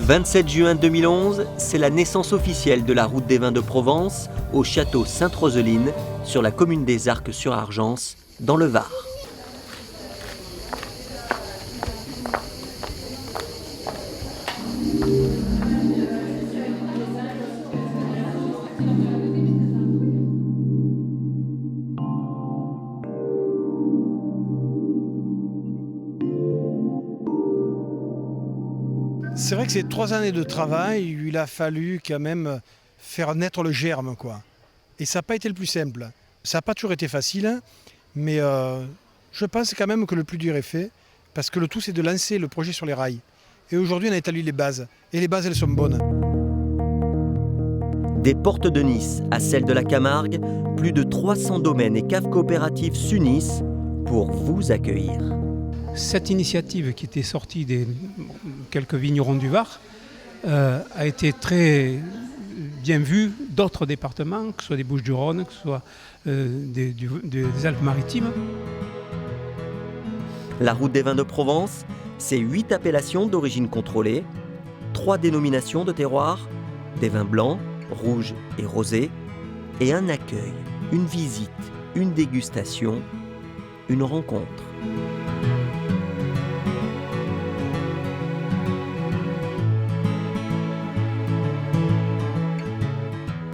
27 juin 2011, c'est la naissance officielle de la route des vins de Provence au château Sainte-Roseline, sur la commune des Arcs-sur-Argence, dans le Var. C'est vrai que ces 3 années de travail, il a fallu quand même faire naître le germe, quoi. Et ça n'a pas été le plus simple. Ça n'a pas toujours été facile, mais je pense quand même que le plus dur est fait, parce que le tout c'est de lancer le projet sur les rails. Et aujourd'hui on a établi les bases, et les bases elles sont bonnes. Des portes de Nice à celles de la Camargue, plus de 300 domaines et caves coopératives s'unissent pour vous accueillir. Cette initiative qui était sortie des quelques vignerons du Var a été très bien vue d'autres départements, que ce soit des Bouches-du-Rhône, que ce soit des Alpes-Maritimes. La route des vins de Provence, c'est 8 appellations d'origine contrôlée, 3 dénominations de terroirs, des vins blancs, rouges et rosés, et un accueil, une visite, une dégustation, une rencontre.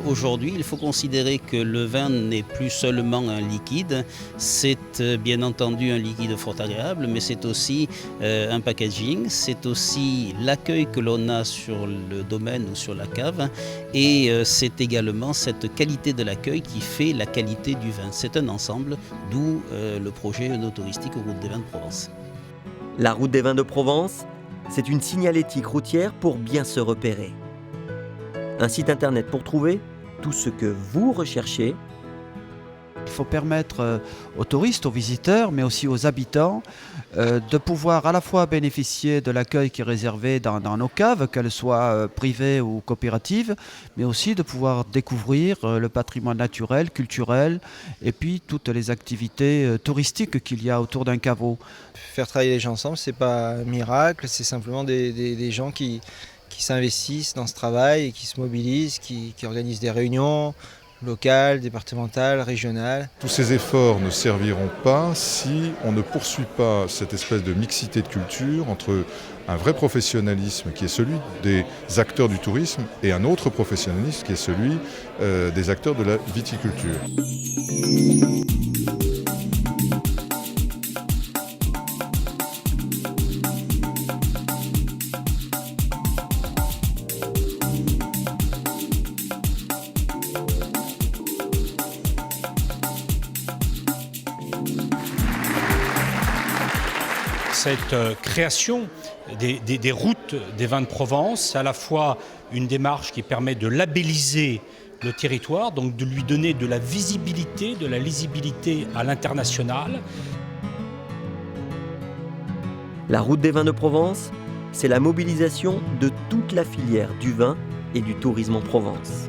Aujourd'hui, il faut considérer que le vin n'est plus seulement un liquide, c'est bien entendu un liquide fort agréable, mais c'est aussi un packaging, c'est aussi l'accueil que l'on a sur le domaine ou sur la cave, et c'est également cette qualité de l'accueil qui fait la qualité du vin. C'est un ensemble, d'où le projet œnotouristique Route des vins de Provence. La route des vins de Provence, c'est une signalétique routière pour bien se repérer. Un site internet pour trouver tout ce que vous recherchez. Il faut permettre aux touristes, aux visiteurs, mais aussi aux habitants de pouvoir à la fois bénéficier de l'accueil qui est réservé dans nos caves, qu'elles soient privées ou coopératives, mais aussi de pouvoir découvrir le patrimoine naturel, culturel, et puis toutes les activités touristiques qu'il y a autour d'un caveau. Faire travailler les gens ensemble, c'est pas un miracle, c'est simplement des gens qui s'investissent dans ce travail et qui se mobilisent, qui organisent des réunions locales, départementales, régionales. Tous ces efforts ne serviront pas si on ne poursuit pas cette espèce de mixité de culture entre un vrai professionnalisme qui est celui des acteurs du tourisme et un autre professionnalisme qui est celui des acteurs de la viticulture. Cette création des routes des vins de Provence, c'est à la fois une démarche qui permet de labelliser le territoire, donc de lui donner de la visibilité, de la lisibilité à l'international. La route des vins de Provence, c'est la mobilisation de toute la filière du vin et du tourisme en Provence.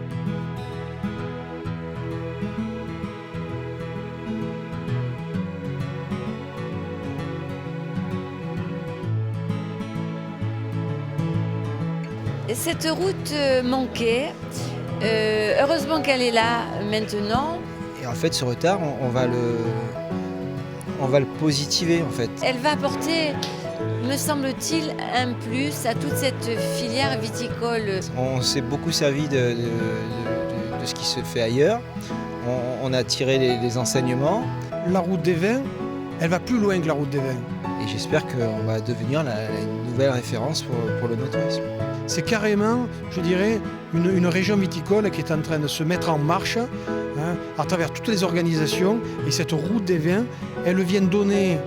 Cette route manquait, heureusement qu'elle est là maintenant. Et en fait, ce retard, on va le positiver en fait. Elle va apporter, me semble-t-il, un plus à toute cette filière viticole. On s'est beaucoup servi de ce qui se fait ailleurs. On a tiré les enseignements. La route des vins, elle va plus loin que la route des vins. Et j'espère qu'on va devenir une nouvelle référence pour le tourisme. C'est carrément, je dirais, une région viticole qui est en train de se mettre en marche à travers toutes les organisations. Et cette route des vins, elle vient donner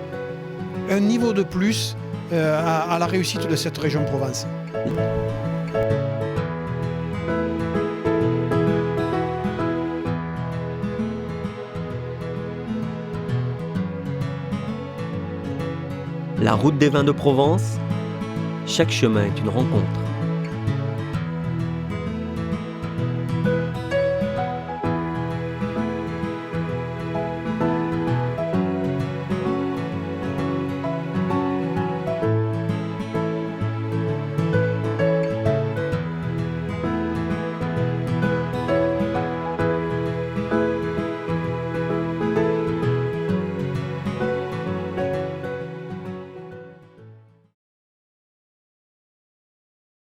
un niveau de plus à la réussite de cette région Provence. La route des vins de Provence, chaque chemin est une rencontre.